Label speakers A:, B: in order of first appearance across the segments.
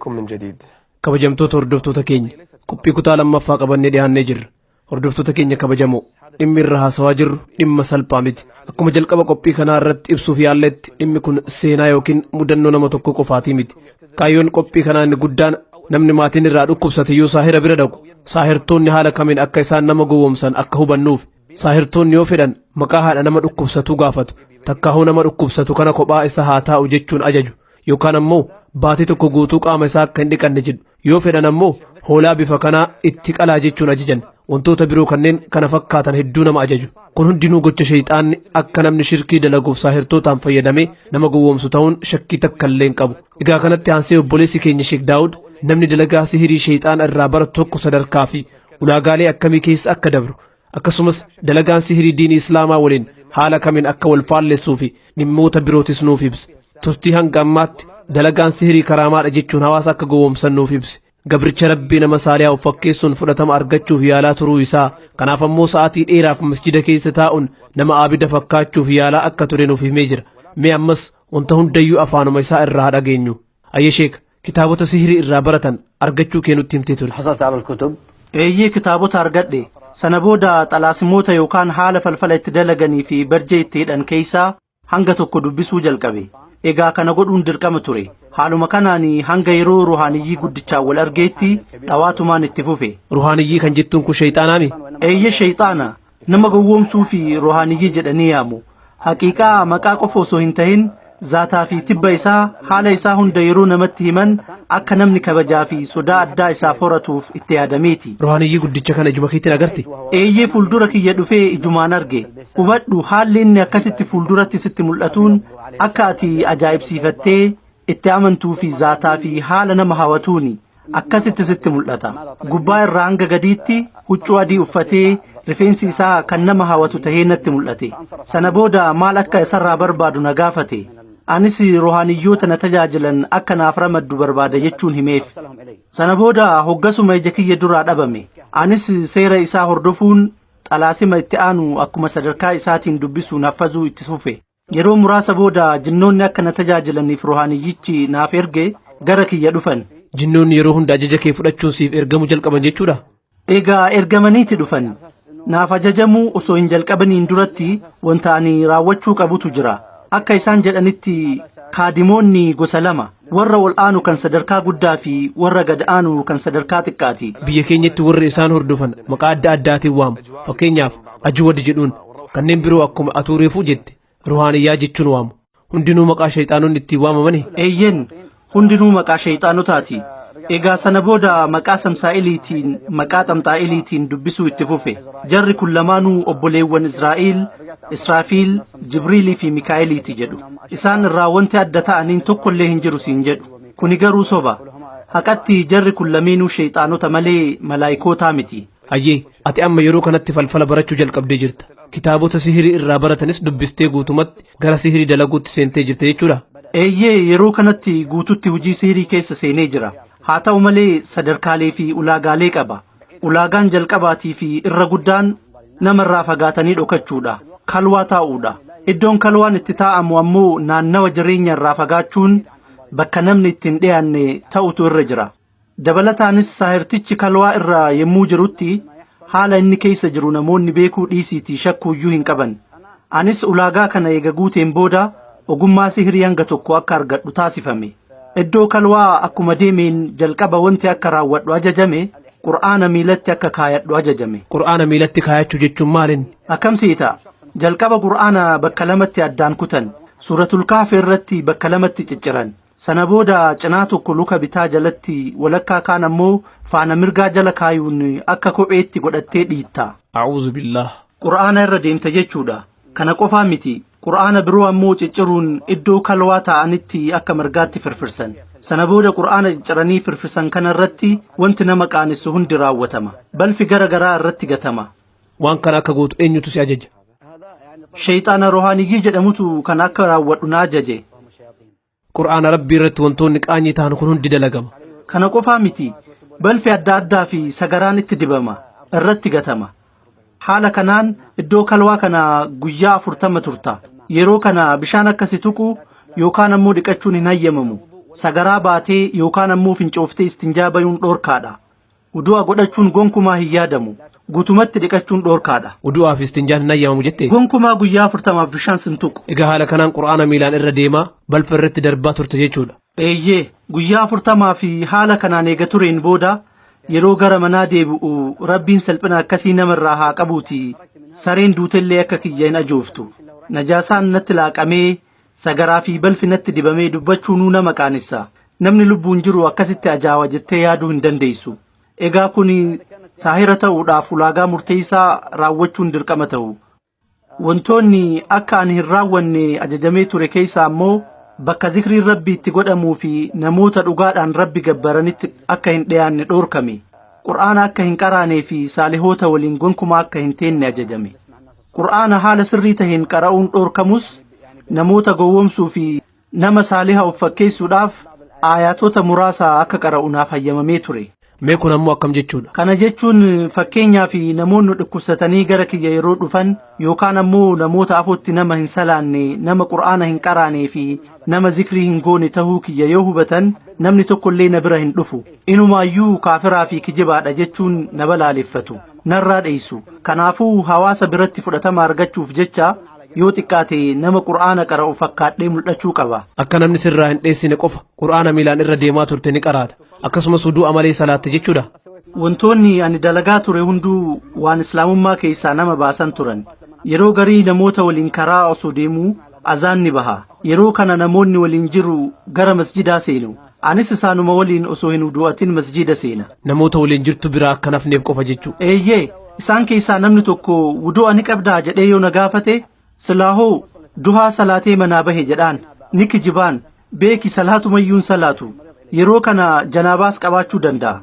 A: بكم من جديد.
B: kabajamtoota hordoftoota keenya qophii kutaa lammaffaa qabannee dhiyaannee jirra. Hordoftoota keenya kabajamoo dhimmi irra haasawaa jirru dhimma salphaa miti. Akkuma jalqaba qophii kanaa irratti ibsuuf yaalletti dhimmi kun seenaa yookiin mudannoo nama tokko qofaatii miti. Kaayyoon qophii kanaa inni guddaan namni maatiin irraa dhukkubsate yoo saahira bira dhaqu saahirtoonni haala kamiin akka isaan nama gowwoomsan akka hubannuuf. Saahirtoonni yoo fedhan maqaa haadha nama dhukkubsatuu gaafatu. Takkaahuu nama dhukkubsatu kana kophaa isa haa taa'u jechuun ajaju. Yookaan ammoo baatii tokko guutuu qaama isaa akka hin dhiqanne jedhu. Yoo fedhan ammoo hoolaa bifa kanaa itti qalaa jechuun ajajan. Wantoota biroo kanneen kana fakkaatan hedduu nama ajaju. Kun hundinuu gocha shayxaanni akka namni shirkii dalaguuf saahirtootaan fayyadamee nama gowwoomsu ta'uun shakkii takka illee hin qabu. Egaa kanatti aansee obboleessi keenya Sheek Daawud namni dalagaa sihirii shayxaana irraa baratu tokko sadarkaa fi ulaagaalee akkamii keessa akka dabru akkasumas dalagaan sihirii diinii islaamaa waliin haala kamiin akka wal faallessuu fi dhimmoota birootis nuuf ibse. Turtii hanga ammaatti dalagaan sihirii karaamaadha jechuun hawaasa akka gowwoomsan nuuf ibse. Gabricha rabbii nama saaliyaa of fakkeessuun fudhatama argachuuf yaalaa turuu isaa kanaaf ammoo sa'aatii dheeraaf masjida keessa taa'uun nama aabida fakkaachuuf yaalaa akka ture nuuf himee jira. Mee ammas wanta hundayyuu afaanuma isaa irraa haa dhageenyu. Ayya Sheek kitaabota sihirii irraa baratan argachuu kee nutti himtee ture.
C: حصلت على الكتب eeyyee kitaabota argadhe sana booda xalaasimoota yookaan haala falfala itti dalaganii fi barjee itti hidhan keessaa hanga tokko dubbisuu jalqabe. Egaa kana godhuun dirqama ture. Haaluma kanaan hanga yeroo ruhaaniyyii guddichaan wal argeetti dhawaatumaan itti fufe.
B: Ruhaaniyyii kan jettuun kun shayxaanaami?
C: Eeyyee shayxaana nama gowwoomsuu fi ruhaaniyyii jedhanii yaamu. Haqiiqaa maqaa qofa osoo hin ta'in zaataa fi tibba isaa haala isaa hunda yeroo namatti himan akka namni kabajaa fi sodaa addaa isaaf horatuuf itti yaadameeti.
B: Ruhaaniyyii guddicha kana ijuma keetiin agarte?
C: Eeyyee fuuldura kiyya dhufee ijumaan arge. Hubadhu haalli inni akkasitti fuulduratti sitti mul'atuun akka ati ajaa'ibsiifattee itti amantuu fi zaataa fi haala nama hawwatuuni akkasitti sitti mul'ata. Gubbaa irraa hanga gadiitti huccuu adii uffatee rifeensi isaa kan nama hawwatu tahee natti mul'ate. Sana booda maal akka isarraa barbaadu na gaafate. Anis ruhaaniyyoota na tajaajilan akka naaf ramaddu barbaada jechuun himeef. Sana booda hoggasuma ija kiyya duraa dhabame. Anis seera isaa hordofuun xalaasima itti aanu akkuma sadarkaa isaatiin dubbisuun haffazuu itti fufe. Yeroo muraasa booda jinnoonni akka na tajaajilaniif ruhaaniyyichi naaf erge gara kiyya dhufan.
B: Jinnoonni yeroo hunda ajaja kee fudhachuun siif ergamuu jalqaban jechuudha?
C: Egaa ergamaniiti dhufan. Naaf ajajamuu osoo hin jalqabaniin duratti wanta ani raawwachuu qabutu jira. Akka isaan jedhanitti kaadimoonni gosa lama warra ol aanu kan sadarkaa guddaa fi warra gad aanu kan sadarkaa xiqqaati.
B: Biyya keenyatti warri isaan hordofan maqaa adda addaatiin waamu. Fakkeenyaaf ajwad jedhuun kanneen biroo akkuma atuureefuu jette ruhaaniyyaa jechuun waamu. Hundinuu maqaa shayxaanonni ittiin waamamani?
C: Eeyyeen hundinuu maqaa shayxaanotaati. Egaa sana booda maqaa samsaa'iliitiin maqaa xamxaa'iliitiin dubbisuu itti fufe. Jarri kun lamaanuu obboleewwan Israa'eel, Israafiil, Jibriilii fi Mikaa'eliiti jedhu. Isaan irraa wanti adda ta'aniin tokkollee hin jiru siin jedhu. Kuni garuu soba. Haqatti jarri kun lameenuu shayxaanota malee malaayikootaa miti.
B: Hayyee ati amma yeroo kanatti falfala barachuu jalqabdee jirta. Kitaabota sihirii irraa baratanis dubbistee guutumatti gara sihirii dalaguutti seentee jirta jechuudha?
C: Eeyyee yeroo kanatti guututti hojii sihirii keessa seenee jira. Haa ta'u malee sadarkaalee fi ulaagaalee qaba. Ulaagaan jalqabaatii fi irra guddaan namarraa fagaatanii dhokachuudha. Kalwaa taa'uudha. Iddoon kalwaan itti taa'amu ammoo naannawa jireenya irraa fagaachuun bakka namni ittiin dhiyaanne ta'utu irra jira. Dabalataanis saahirtichi kalwaa irra yemmuu jirutti haala inni keessa jiru namoonni beekuu dhiisiitii shakkuuyyuu hin qaban. Anis ulaagaa kana eega guuteen booda ogummaa sihirii hanga tokko akka argadhu taasifame. Iddoo kalwaa akkuma deemeen jalqaba wanti akka raawwadhu ajajame. Qur'aana miilatti akka kaayadhu ajajame.
B: Qur'aana miilatti kaayachuu jechuun maalin?
C: Akkamsiita jalqaba qur'aana bakka lamatti addaan kutan. Suuratul Kahf irratti bakka lamatti cicciran. Sana booda cinaa tokko luka bitaa jalatti walakkaa kaan ammoo faana mirgaa jala kaayuun akka kopheetti godhattee dhiitta.
B: A'uuzu billah.
C: Qur'aana irra deemta jechuudha. Kana qofaa miti. Qur'aana biroo ammoo cicciruun iddoo kalwaa ta'anitti akka margaatti firfirsan. Sana booda qur'aana cicciranii firfirsan kana irratti wanti nama qaanessu hundi raawwatama. Balfi gara garaa irratti gatama.
B: Waan kana akka gootu eenyutu si ajaja?
C: Shayxaana ruhaaniyyii jedhamutu kan akka raawwadhu na ajaje.
B: Qur'aana rabbii irratti wantoonni qaanyii ta'an kun hundi dalagama.
C: Kana qofaa miti. Balfi adda addaa fi sagaraan itti dibama. Irratti gatama. Haala kanaan iddoo kalwaa kana guyyaa 40 turta. Yeroo kana bishaan akkasi tuqu yookaan ammoo dhiqachuun hin hayyamamu. sagaraa baatee yookaan ammoo fincooftee istinjaa bayuun dhoorkaadha. Wudu'a godhachuun gonkumaa hin yaadamu. Guutumatti dhiqachuun dhoorkaadha.
B: Wudu'aa fi istinjaan hin ayyaamamu jettee?
C: Gonkumaa guyyaa 40 bishaan sin tuqu.
B: Egaa haala kanaan qura'aana miilaan irra deemaa balfa irratti darbaa turte jechuudha.
C: Eeyyee guyyaa 40 fi haala kanaan eega tureen booda yeroo gara manaa deebi'u rabbiin salphina akkasii namarraa haa qabuuti. Sareen duutellee akka kiyya hin ajooftu. Najaasaan natti laaqamee sagaraa fi balfi natti dibamee dubbachuunuu nama qaanessa. Namni lubbuun jiru akkasitti ajaawa jettee yaaduu hin dandeessu. Egaa kun saahira ta'uudhaaf ulaagaa murteessaa raawwachuun dirqama ta'u. Wantoonni akka ani hin raawwanne ajajamee ture keessaa ammoo bakka zikriin rabbi itti godhamuu fi namoota dhugaadhaan rabbi gabbaranitti akka hin dhiyaanne dhoorkame. Qur'aana akka hin qaraanee fi saalihoota waliin gonkumaa akka hin teenne ajajame. Qur'aana haala sirrii taheen qara'uun dhoorkamus namoota gowwoomsuu fi nama saaliha of fakkeessuudhaaf aayatota muraasa akka qara'u naaf hayyamamee ture.
B: Mee kun ammoo akkam jechuudha?
C: Kana jechuun fakkeenyaa fi namoonni dhukkubsatanii gara kiyya yeroo dhufan yookaan ammoo namoota afootti nama hin salaanne, nama qur'aana hin qaraanee fi nama zikrii hin goone tahuu kiyya yoo hubatan namni tokkollee na bira hin dhufu. Inumaayyuu kaafiraa fi kijibaadha jechuun na balaaleffatu. Narraa dheessu. Kanaafuu hawaasa biratti fudhatama argachuuf jecha yoo xiqqaate nama qur'aana qara'u fakkaadhee mul'achuu qaba.
B: Akka namni sirraa hin dheessine qofa qur'aana miilaan irra deemaa turte ni qaraata. Akkasumas wudu'a malee salaatte jechuudha.
C: Wantoonni ani dalagaa ture hunduu waan islaamummaa keessaa nama baasan turan. Yeroo garii namoota waliin karaa osoo deemuu azaan ni baha. Yeroo kana namoonni waliin jiru gara masjidaa seenu. Anis isaanuma waliin osoo hin wudu'atin masjida seena.
B: Namoota waliin jirtu biraa akka nafneef qofa jechuu.
C: Eeyyee isaan keessaa namni tokko wudu'a ni qabdaa jedhee yoo na gaafate silaahoo duhaa salaatee manaa bahe jedhaan ni kijibaan beeki salaatumayyuun salaatu. Yeroo kana janaabaas qabaachuu danda'a.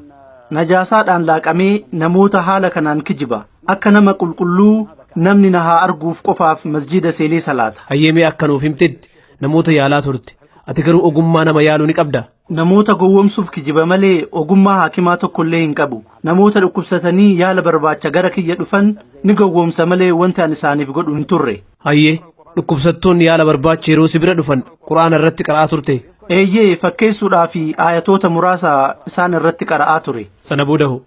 C: Najaasaadhaan laaqamee namoota haala kanaan kijiba. Akka nama qulqulluu namni na haa arguuf qofaaf masjida seenee salaata.
B: Hayyeemee akka nuuf himtetti namoota yaalaa turte. Ati garuu ogummaa nama yaaluu ni qabda.
C: Namoota gowwoomsuuf kijiba malee ogummaa haakimaa tokkollee hin qabu. Namoota dhukkubsatanii yaala barbaacha gara kiyya dhufan ni gowwoomsa malee wanti ani isaaniif godhu hin turre.
B: Hayyee dhukkubsattoonni yaala barbaacha yeroo si bira dhufan qura'aana irratti qara'aa turte.
C: Eeyyee fakkeessuudhaa fi aayatoota muraasa isaan irratti qara'aa ture.
B: Sana booda hoo?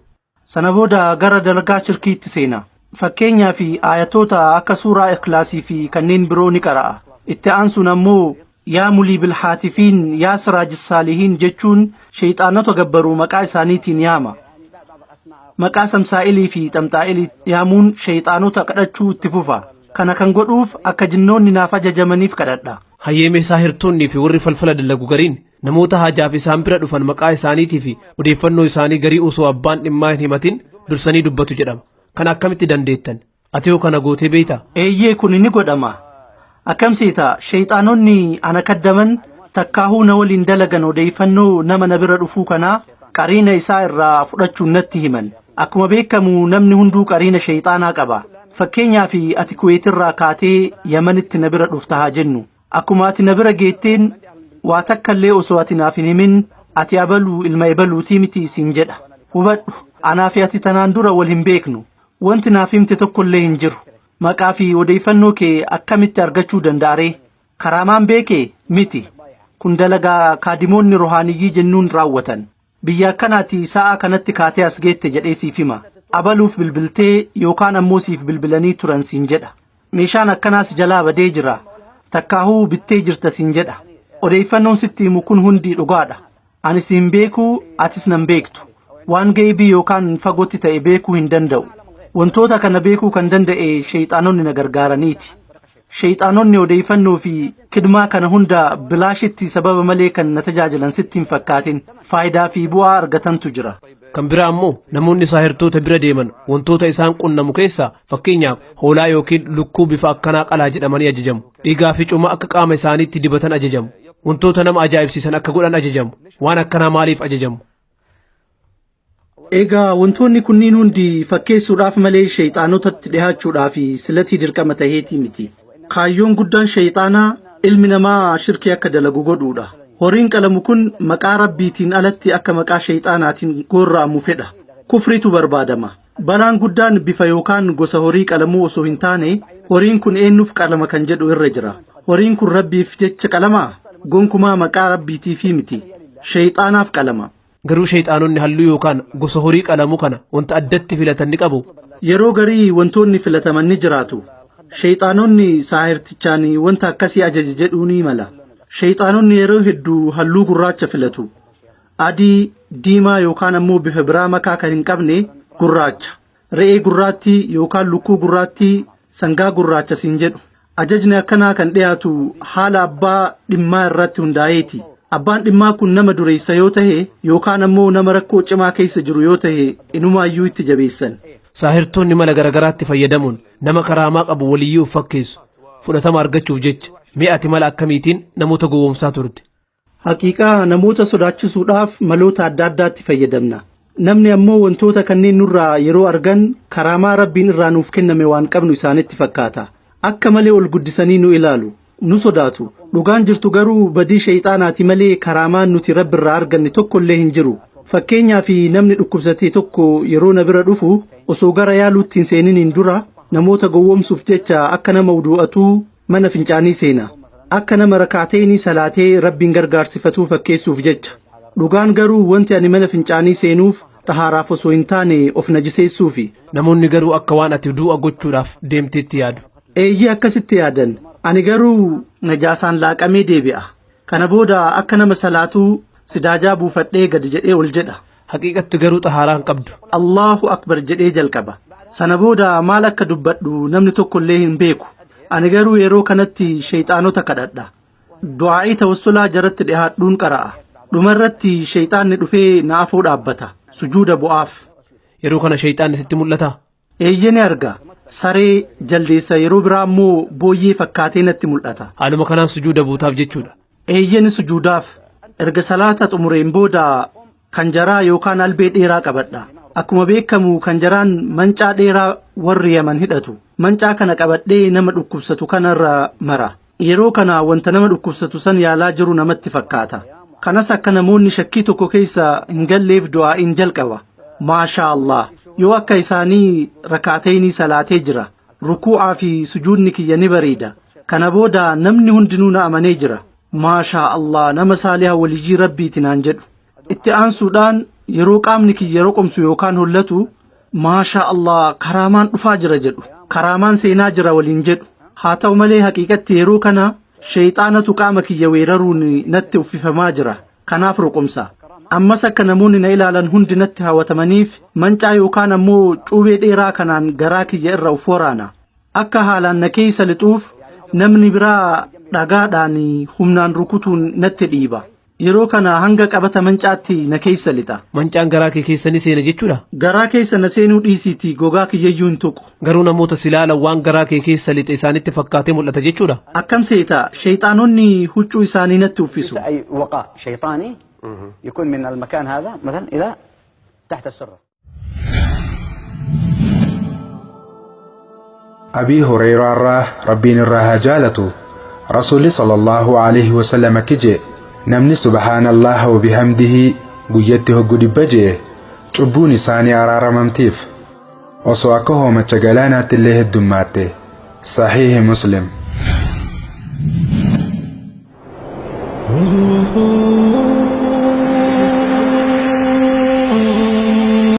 C: Sana booda gara dalagaa shirkiitti seena. Fakkeenyaa fi aayatoota akka suuraa ikhlaasii fi kanneen biroo ni qara'a. Itti aansuun ammoo yaa mulii bilhaatifiin yaa siraajis saalihiin jechuun sheeyxaanota gabbaruu maqaa isaaniitiin yaama. Maqaa samsaa'ilii fi xamxaa'ilii yaamuun sheeyxaanota kadhachuu itti fufa. Kana kan godhuuf akka jinnoonni naaf ajajamaniif kadhadha.
B: Hayyeemee saahirtoonnii fi warri falfala dalagu gariin namoota hajaaf isaan bira dhufan maqaa isaaniitii fi odeeffannoo isaanii garii osoo abbaan dhimmaa hin himatin dursanii dubbatu jedhama. Kana akkamitti dandeettan? Ati yoo kana gootee beektaa?
C: Eeyyee kun ni godhama. Akkamsiita sheeyxaanonni ana kaddaman takkaahuu na waliin dalagan odeeffannoo nama na bira dhufuu kanaa qariina isaa irraa fudhachuun natti himan. Akkuma beekamu namni hunduu qariina sheeyxaanaa qaba. Fakkeenyaa fi ati kuweetirraa kaatee yamanitti na bira dhufta haa jennu. Akkuma ati na bira geetteen waa takkallee osoo ati naaf hin himin ati abaluu ilma ebaluutii miti siin jedha. Hubadhu anaa fi ati tanaan dura wal hin beeknu. Wanti naaf himte tokkollee hin jiru. Maqaa fi odeeffannoo kee akkamitti argachuu danda'aree? Karaamaan beekee miti. Kun dalagaa kaadimoonni rohaaniyyii jennuun raawwatan. Biyya akkanaati sa'a kanatti kaatee as geette jedhee siif hima. Abaluuf bilbiltee yookaan ammoo siif bilbilanii turan siin jedha. Meeshaan akkanaas jalaa badee jira. Takkaahuu bittee jirta siin jedha. Odeeffannoon sitti himu kun hundi dhugaadha. Ani siin beekuu atis nan beektu. Waan geebii yookaan fagootti ta'e beekuu hin danda'u. Wantoota kana beekuu kan danda'e sheeyxaanonni na gargaaraniiti. Sheeyxaanonni odeeffannoo fi kidmaa kana hunda bilaashitti sababa malee kan na tajaajilan sitti hin fakkaatin faayidaa fi bu'aa argatantu jira.
B: Kan biraa ammoo namoonni saahirtoota bira deeman wantoota isaan qunnamu keessaa fakkeenyaaf hoolaa yookiin lukkuu bifa akkanaa qalaa jedhamanii ajajamu. Dhiigaa fi cuma akka qaama isaaniitti dibatan ajajamu. Wantoota nama ajaa'ibsiisan akka godhan ajajamu. Waan akkanaa maaliif ajajamu?
C: Egaa wantoonni kunniin hundi fakkeessuudhaaf malee sheeyxaanotatti dhihaachuudhaaf silatii dirqama taheetii miti. Kaayyoon guddaan sheeyxaanaa ilmi namaa shirkii akka dalagu godhuudha. Horiin qalamu kun maqaa rabbiitiin alatti akka maqaa sheeyxaanaatiin gorra'amu fedha. Kufritu barbaadama. Balaan guddaan bifa yookaan gosa horii qalamuu osoo hin taane horiin kun eenyuuf qalama kan jedhu irra jira. Horiin kun rabbiif jecha qalamaa gonkumaa maqaa rabbiitiifi miti. shayxaanaaf qalama.
B: garuu shayxaanonni halluu yookaan gosa horii qalamuu kana wanta addatti filatan ni qabu.
C: Yeroo garii wantoonni filataman ni jiraatu. Shayxaanonni saahirtichaan wanta akkasii ajaja jedhuu ni mala. Shayxaanonni yeroo hedduu halluu gurraacha filatu. Adii, diimaa yookaan ammoo bifa biraa makaa kan hin qabne gurraacha. Re'ee gurraattii yookaan lukkuu gurraattii sangaa gurraacha siin jedhu. Ajajni akkanaa kan dhiyaatu haala abbaa dhimmaa irratti hundaa'eeti. Abbaan dhimmaa kun nama dureessa yoo ta'e yookaan ammoo nama rakkoo cimaa keessa jiru yoo ta'e inumaayyuu itti jabeessan.
B: Saahirtoonni mala garagaraatti fayyadamuun nama karaamaa qabu waliyyuu fakkeessu fudhatama argachuuf jecha mi'ati mala akkamiitiin namoota gowwoomsaa turte.
C: Haqiiqaa namoota sodaachisuudhaaf maloota adda addaatti fayyadamna. Namni ammoo wantoota kanneen nurraa yeroo argan karaamaa rabbiin irraa nuuf kenname waan qabnu isaanitti fakkaata. Akka malee ol guddisanii nu ilaalu, nu sodaatu. Dhugaan jirtu garuu badii shayxaanaati malee karaamaan nuti rabbi irraa arganne tokkollee hin jiru. Fakkeenyaaf namni dhukkubsatee tokko yeroo na bira dhufu osoo gara yaaluutti hin seeniniin dura namoota gowwoomsuuf jecha akka nama wudu'atuu mana fincaanii seena. Akka nama rakaateeni salaatee rabbiin gargaarsifatuu fakkeessuuf jecha. Dhugaan garuu wanti ani mana fincaanii seenuuf tahaaraaf osoo hin taane of najiseessuufi.
B: Namoonni garuu akka waan ati du'a gochuudhaaf deemteetti yaadu.
C: Eeyyee akkasitti yaadan. Ani garuu najaasaan laaqamee deebi'a. Kana booda akka nama salaatuu sidaajaa buufadhee gad jedhee ol jedha.
B: Haqiiqatti garuu xahaaraan qabdu.
C: Allahu akbar jedhee jalqaba. Sana booda maal akka dubbadhu namni tokkollee hin beeku. Ani garuu yeroo kanatti shayxaanota kadhadha. Du'aa'ii tawassulaa jaratti dhihaadhuun qara'a. Dhumarratti shayxaanni dhufee na afoo dhaabbata. Sujuuda bu'aaf.
B: Yeroo kana shayxaanni sitti mul'ata?
C: Eeyyee ni arga. Saree jaldeessa yeroo biraa immoo booyyee fakkaatee natti mul'ata.
B: Haaluma kanaan sujuuda buutaaf jechuudha.
C: Eeyyee ni sujuudaaf. Erga salaata xumureen booda kanjaraa yookaan albee dheeraa qabadha. Akkuma beekamu kanjaraan mancaa dheeraa warri Yaman hidhatu. Mancaa kana qabadhee nama dhukkubsatu kanarra mara. Yeroo kana wanta nama dhukkubsatu san yaalaa jiru namatti fakkaata. Kanas akka namoonni shakkii tokko keessa hin galleef du'aa'iin jalqaba. Maashaa Allah. Yoo akka isaanii rakaateeni salaatee jira. Rukuu'aa fi sujuudni kiyya ni bareeda. Kana booda namni hundinuu na amanee jira. Maashaa Allah nama saalihaa walijii rabbiitiin aan jedhu. Itti aansuudhaan yeroo qaamni kiyya roqomsu yookaan hollatu maashaa Allah karaamaan dhufaa jira jedhu. Karaamaan seenaa jira waliin jedhu. Haa ta'u malee haqiiqatti yeroo kana shayxaanatu qaama kiyya weeraruun natti uffifamaa jira. Kanaaf roqomsa. Ammas akka namoonni na ilaalan hundi natti hawwatamaniif mancaa yookaan ammoo cuubee dheeraa kanaan garaa kiyya irra uf waraana. Akka haalaan na keessa lixuuf namni biraa dhagaadhaan humnaan rukutuun natti dhiiba. Yeroo kana hanga qabata mancaatti na keessa lixa.
B: Mancaan garaa kee keessa ni seena jechuudha?
C: Garaa keessa na seenuu dhiisiiti gogaa kiyyayyuu hin tuqu.
B: Garuu namoota silaalan waan garaa kee keessa lixe isaanitti fakkaatee mul'ata jechuudha?
C: Akkam seeta shayxaanonni huccuu isaanii natti uffisu.
A: يكون من المكان هذا مثلا إلى تحت السرة.
D: أبي هريرة ربين الراها جالته رسول صلى الله عليه وسلم كجي نمني سبحان الله وبحمده قيته قد بجي شبوني ساني أرار ممتيف وصواكه متشغلانات الله الدماتي صحيح مسلم.